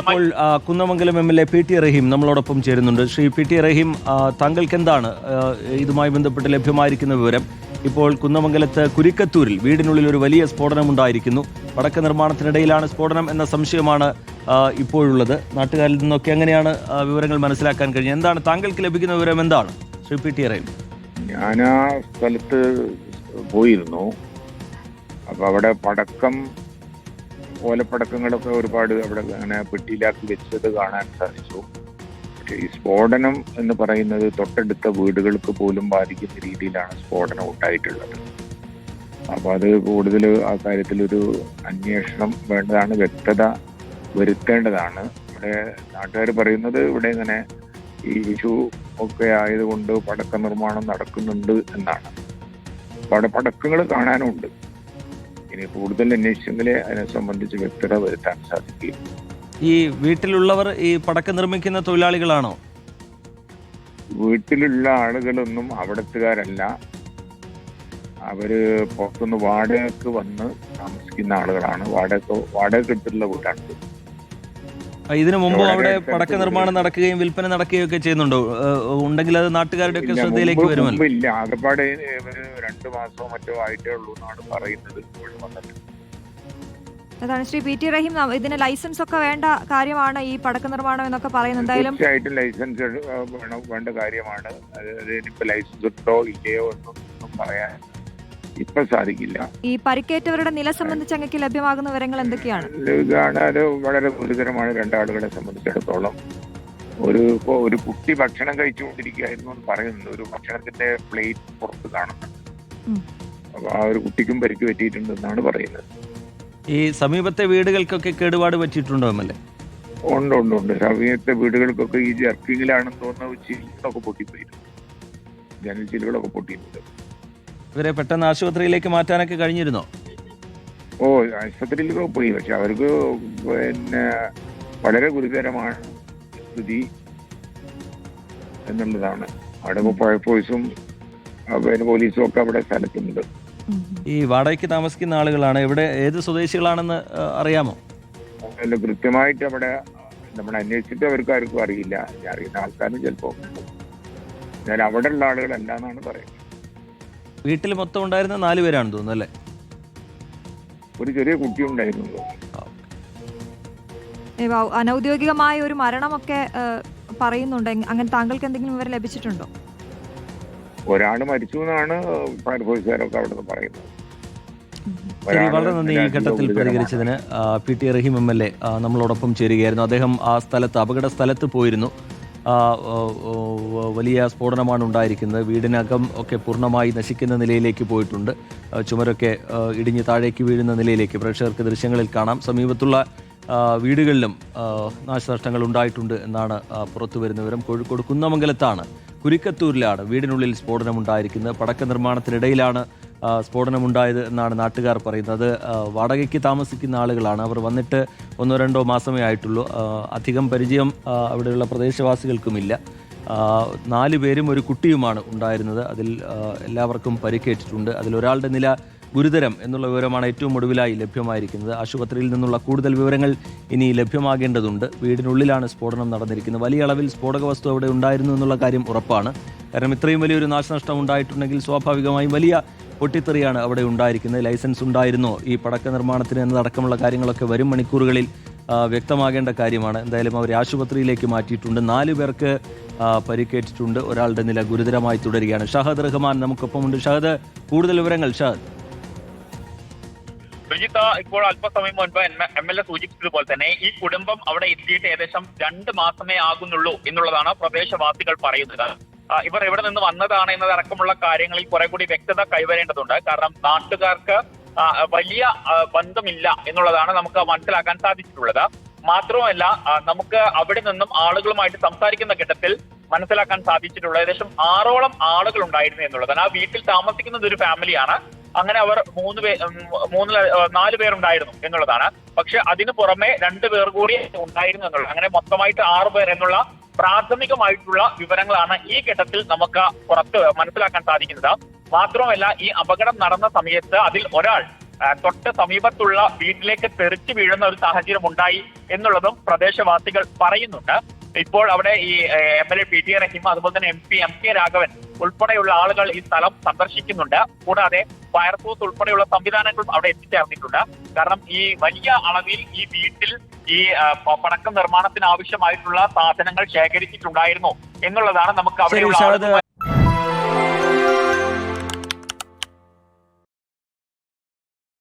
ഇപ്പോൾ Kunnamangalam MLA. PT. റഹീം നമ്മളോടൊപ്പം ചേരുന്നുണ്ട്. ശ്രീ പി.ടി. റഹീം, താങ്കൾക്ക് എന്താണ് ഇതുമായി ബന്ധപ്പെട്ട് ലഭ്യമായിരിക്കുന്ന വിവരം? ഇപ്പോൾ കുന്നമംഗലത്ത് കുരിക്കത്തൂരിൽ വീടിനുള്ളിൽ ഒരു വലിയ സ്ഫോടനമുണ്ടായിരിക്കുന്നു. പടക്ക നിർമ്മാണത്തിനിടയിലാണ് സ്ഫോടനം എന്ന സംശയമാണ് ഇപ്പോഴുള്ളത്. നാട്ടുകാരിൽ നിന്നൊക്കെ എങ്ങനെയാണ് വിവരങ്ങൾ മനസ്സിലാക്കാൻ കഴിഞ്ഞത്? എന്താണ് താങ്കൾക്ക് ലഭിക്കുന്ന വിവരം? എന്താണ് ശ്രീ പി.ടി. റഹീം? ഞാൻ ആ സ്ഥലത്ത് പോയിരുന്നു. അപ്പൊ അവിടെ ഓലപ്പടക്കങ്ങളൊക്കെ ഒരുപാട് അവിടെ അങ്ങനെ പെട്ടിയിലാക്കി വെച്ചത് കാണാൻ സാധിച്ചു. പക്ഷെ ഈ സ്ഫോടനം എന്ന് പറയുന്നത് തൊട്ടടുത്ത വീടുകൾക്ക് പോലും ബാധിക്കുന്ന രീതിയിലാണ് സ്ഫോടനം ഉണ്ടായിട്ടുള്ളത്. അപ്പൊ അത് കൂടുതൽ ആ കാര്യത്തിലൊരു അന്വേഷണം വേണ്ടതാണ്, വ്യക്തത വരുത്തേണ്ടതാണ്. ഇവിടെ നാട്ടുകാർ പറയുന്നത് ഇവിടെ ഇങ്ങനെ ഈ വിഷു ഒക്കെ ആയതുകൊണ്ട് പടക്ക നിർമ്മാണം നടക്കുന്നുണ്ട് എന്നാണ്. അപ്പൊ അവിടെ പടക്കങ്ങൾ കാണാനുണ്ട്. ഇനി കൂടുതൽ അന്വേഷിച്ചെങ്കിലേ അതിനെ സംബന്ധിച്ച് വ്യക്തത വരുത്താൻ സാധിക്കും. ഈ വീട്ടിലുള്ളവർ ഈ പടക്കം നിർമ്മിക്കുന്ന തൊഴിലാളികളാണോ? വീട്ടിലുള്ള ആളുകളൊന്നും അവിടത്തുകാരല്ല. അവര് പുറത്തുനിന്ന് വാടകയ്ക്ക് വന്ന് താമസിക്കുന്ന ആളുകളാണ്. വാടക എടുത്തിട്ടുള്ള വീടാണ്. ഇതിനു മുമ്പ് അവിടെ പടക്ക നിർമ്മാണം നടക്കുകയും വിൽപ്പന നടക്കുകയും ഒക്കെ ചെയ്യുന്നുണ്ടോ? ഉണ്ടെങ്കിൽ അത് നാട്ടുകാരുടെ ഒക്കെ ശ്രദ്ധയിലേക്ക് വരുമല്ലോ. ഇല്ല, ആകെപ്പാടെ 2 മാസമോ മറ്റോ ആയിട്ടേ ഉള്ളൂ എന്നാണ് പറയുന്നത്. അതാണ് ശ്രീ പി.ടി. റഹീം, ഇതിന് ലൈസൻസ് ഒക്കെ വേണ്ട കാര്യമാണ് ഈ പടക്ക നിർമ്മാണം എന്നൊക്കെ പറയുന്നത്. എന്തായാലും തീർച്ചയായിട്ടും ലൈസൻസ് വേണ്ട കാര്യമാണ്. ഇപ്പൊ ലൈസൻസ് ഉണ്ടോ ഇല്ലയോ എന്നൊന്നും പറയാൻ ഇപ്പൊ സാധിക്കില്ല. ഈ പരിക്കേറ്റവരുടെ നില സംബന്ധിച്ച് അങ്ങേക്ക് ലഭ്യമാകുന്ന വിവരങ്ങൾ എന്തൊക്കെയാണ്? അത് വളരെ ഗുരുതരമാണ്. 2 ആളുകളെ സംബന്ധിച്ചിടത്തോളം. ഒരു കുട്ടി ഭക്ഷണം കഴിച്ചുകൊണ്ടിരിക്കുകയായിരുന്നു എന്ന് പറയുന്നുണ്ട്. ഒരു ഭക്ഷണത്തിന്റെ പ്ലേറ്റ് പുറത്ത് കാണുന്നുണ്ട്. അപ്പൊ ആ ഒരു കുട്ടിക്കും പരിക്ക് പറ്റിയിട്ടുണ്ടെന്നാണ് പറയുന്നത്. ഈ സമീപത്തെ വീടുകൾക്കൊക്കെ കേടുപാട് പറ്റിയിട്ടുണ്ടോ എം.എൽ.എ? ഉണ്ട്. സമീപത്തെ വീടുകൾക്കൊക്കെ ഈ ജർക്കിങ്ങിലാണെന്ന് തോന്നുന്ന ചില്ലുകളൊക്കെ പൊട്ടിപ്പോയിരുന്നു. ജനൽ ചില്ലുകളൊക്കെ പൊട്ടിയിട്ടുണ്ട്. ഇവരെ പെട്ടെന്ന് ആശുപത്രിയിലേക്ക് മാറ്റാനൊക്കെ കഴിഞ്ഞിരുന്നോ? ആശുപത്രിയിലൊക്കെ പോയി. പക്ഷെ അവർക്ക് വളരെ ഗുരുതരമാണ് സ്ഥിതി എന്നുള്ളതാണ്. അവിടെ ഫയർഫോഴ്സും പോലീസും ഒക്കെ അവിടെ സ്ഥലത്തുണ്ട്. ഈ വാടകയ്ക്ക് താമസിക്കുന്ന ആളുകളാണ്. ഇവിടെ ഏത് സ്വദേശികളാണെന്ന് അറിയാമോ? അല്ല, കൃത്യമായിട്ട് അവിടെ നമ്മൾ അന്വേഷിച്ചിട്ട് അവർക്ക് ആർക്കും അറിയില്ല. അറിയുന്ന ആൾക്കാരും ചിലപ്പോ ഞാൻ അവിടെ ഉള്ള ആളുകളല്ല എന്നാണ് പറയുന്നത്. വീട്ടിൽ മൊത്തം ഉണ്ടായിരുന്ന 4 പേരാണെന്ന് തോന്നുന്നു അല്ലേ? ഒരു ചെറിയ കുട്ടി ഉണ്ടായിരുന്നു. അനൗദ്യോഗികമായ ഒരു മരണമൊക്കെ പറയുന്നുണ്ട്. അങ്ങനെ താങ്കൾക്ക് എന്തെങ്കിലും വിവരം ലഭിച്ചിട്ടുണ്ടോ? ഒരാൾ മരിച്ചു എന്നാണ് ഫയർഫോഴ്സുകാരൊക്കെ അവിടെ നിന്ന് പറയുന്നത്. വളരെ നന്ദി ഈ ഘട്ടത്തിൽ പ്രതികരിച്ചതിന്. പി.ടി. റഹീം എം.എൽ.എ. നമ്മളോടൊപ്പം ചേരുകയായിരുന്നു. അദ്ദേഹം ആ സ്ഥലത്ത്, അപകട സ്ഥലത്ത് പോയിരുന്നു. വലിയ സ്ഫോടനമാണ് ഉണ്ടായിരിക്കുന്നത്. വീടിനകം ഒക്കെ പൂർണ്ണമായി നശിക്കുന്ന നിലയിലേക്ക് പോയിട്ടുണ്ട്. ചുമരൊക്കെ ഇടിഞ്ഞ് താഴേക്ക് വീഴുന്ന നിലയിലേക്ക് പ്രേക്ഷകർക്ക് ദൃശ്യങ്ങളിൽ കാണാം. സമീപത്തുള്ള വീടുകളിലും നാശനഷ്ടങ്ങൾ ഉണ്ടായിട്ടുണ്ട് എന്നാണ് പുറത്തു വരുന്ന വിവരം. കോഴിക്കോട് കുന്നമംഗലത്താണ്, കുരിക്കത്തൂരിലാണ് വീടിനുള്ളിൽ സ്ഫോടനമുണ്ടായിരിക്കുന്നത്. പടക്ക നിർമ്മാണത്തിനിടയിലാണ് സ്ഫോടനമുണ്ടായത് എന്നാണ് നാട്ടുകാർ പറയുന്നത്. വാടകയ്ക്ക് താമസിക്കുന്ന ആളുകളാണ്. അവർ വന്നിട്ട് 1-2 മാസമേ ആയിട്ടുള്ളൂ. അധികം പരിചയം അവിടെയുള്ള പ്രദേശവാസികൾക്കുമില്ല. 4 പേരും ഒരു കുട്ടിയുമാണ് ഉണ്ടായിരുന്നത്. അതിൽ എല്ലാവർക്കും പരിക്കേറ്റിട്ടുണ്ട്. അതിലൊരാളുടെ നില ഗുരുതരം എന്നുള്ള വിവരമാണ് ഏറ്റവും ഒടുവിലായി ലഭ്യമായിരിക്കുന്നത്. ആശുപത്രിയിൽ നിന്നുള്ള കൂടുതൽ വിവരങ്ങൾ ഇനി ലഭ്യമാകേണ്ടതുണ്ട്. വീടിനുള്ളിലാണ് സ്ഫോടനം നടന്നിരിക്കുന്നത്. വലിയ അളവിൽ സ്ഫോടക വസ്തു അവിടെ ഉണ്ടായിരുന്നു എന്നുള്ള കാര്യം ഉറപ്പാണ്. കാരണം ഇത്രയും വലിയൊരു നാശനഷ്ടം ഉണ്ടായിട്ടുണ്ടെങ്കിൽ സ്വാഭാവികമായും വലിയ പൊട്ടിത്തെറിയാണ് അവിടെ ഉണ്ടായിരിക്കുന്നത്. ലൈസൻസ് ഉണ്ടായിരുന്നോ ഈ പടക്ക നിർമ്മാണത്തിന് എന്നതടക്കമുള്ള കാര്യങ്ങളൊക്കെ വരും മണിക്കൂറുകളിൽ വ്യക്തമാകേണ്ട കാര്യമാണ്. എന്തായാലും അവരെ ആശുപത്രിയിലേക്ക് മാറ്റിയിട്ടുണ്ട്. 4 പേർക്ക് പരിക്കേറ്റിട്ടുണ്ട്. ഒരാളുടെ നില ഗുരുതരമായി തുടരുകയാണ്. ഷഹദ് റഹ്മാൻ നമുക്കൊപ്പമുണ്ട്. ഷഹദ്, കൂടുതൽ വിവരങ്ങൾ. ഷഹദ്. സുജിത്ത്, ഇപ്പോൾ അല്പസമയം മുൻപ് എം.എൽ.എ. സൂചിപ്പിച്ചതുപോലെ തന്നെ ഈ കുടുംബം അവിടെ എത്തിയിട്ട് ഏകദേശം 2 മാസമേ ആകുന്നുള്ളൂ എന്നുള്ളതാണ് പ്രദേശവാസികൾ പറയുന്നത്. ഇവർ എവിടെ നിന്ന് വന്നതാണ് എന്നതടക്കമുള്ള കാര്യങ്ങളിൽ കുറെ കൂടി വ്യക്തത കൈവരേണ്ടതുണ്ട്. കാരണം നാട്ടുകാർക്ക് വലിയ ബന്ധമില്ല എന്നുള്ളതാണ് നമുക്ക് മനസ്സിലാക്കാൻ സാധിച്ചിട്ടുള്ളത്. മാത്രമല്ല, നമുക്ക് അവിടെ നിന്നും ആളുകളുമായിട്ട് സംസാരിക്കുന്ന ഘട്ടത്തിൽ മനസ്സിലാക്കാൻ സാധിച്ചിട്ടുള്ളത് ഏകദേശം 6ഓളം ആളുകൾ ഉണ്ടായിരുന്നു എന്നുള്ളതാണ്. ആ വീട്ടിൽ താമസിക്കുന്നത് ഒരു ഫാമിലിയാണ്. അങ്ങനെ അവർ 4 പേരുണ്ടായിരുന്നു എന്നുള്ളതാണ്. പക്ഷെ അതിനു പുറമെ 2 പേർ കൂടി ഉണ്ടായിരുന്നു എന്നുള്ളത്. അങ്ങനെ മൊത്തമായിട്ട് 6 പേർ എന്നുള്ള പ്രാഥമികമായിട്ടുള്ള വിവരങ്ങളാണ് ഈ ഘട്ടത്തിൽ നമുക്ക് പുറത്ത് മനസ്സിലാക്കാൻ സാധിക്കുന്നത്. മാത്രമല്ല, ഈ അപകടം നടന്ന സമയത്ത് അതിൽ ഒരാൾ തൊട്ട് സമീപത്തുള്ള വീട്ടിലേക്ക് തെറിച്ചു വീഴുന്ന ഒരു സാഹചര്യം ഉണ്ടായി എന്നുള്ളതും പ്രദേശവാസികൾ പറയുന്നുണ്ട്. ഇപ്പോൾ അവിടെ ഈ MLA PT റഹീം, അതുപോലെ തന്നെ MP MK രാഘവൻ ഉൾപ്പെടെയുള്ള ആളുകൾ ഈ സ്ഥലം സന്ദർശിക്കുന്നുണ്ട്. കൂടാതെ ഫയർഫോഴ്സ് ഉൾപ്പെടെയുള്ള സംവിധാനങ്ങളും അവിടെ എത്തിച്ചേർന്നിട്ടുണ്ട്. കാരണം ഈ വലിയ അളവിൽ ഈ വീട്ടിൽ ഈ പടക്കം നിർമ്മാണത്തിന് ആവശ്യമായിട്ടുള്ള സാധനങ്ങൾ ശേഖരിച്ചിട്ടുണ്ടായിരുന്നു എന്നുള്ളതാണ് നമുക്ക് ശരി അവിടെ ഷാദ്,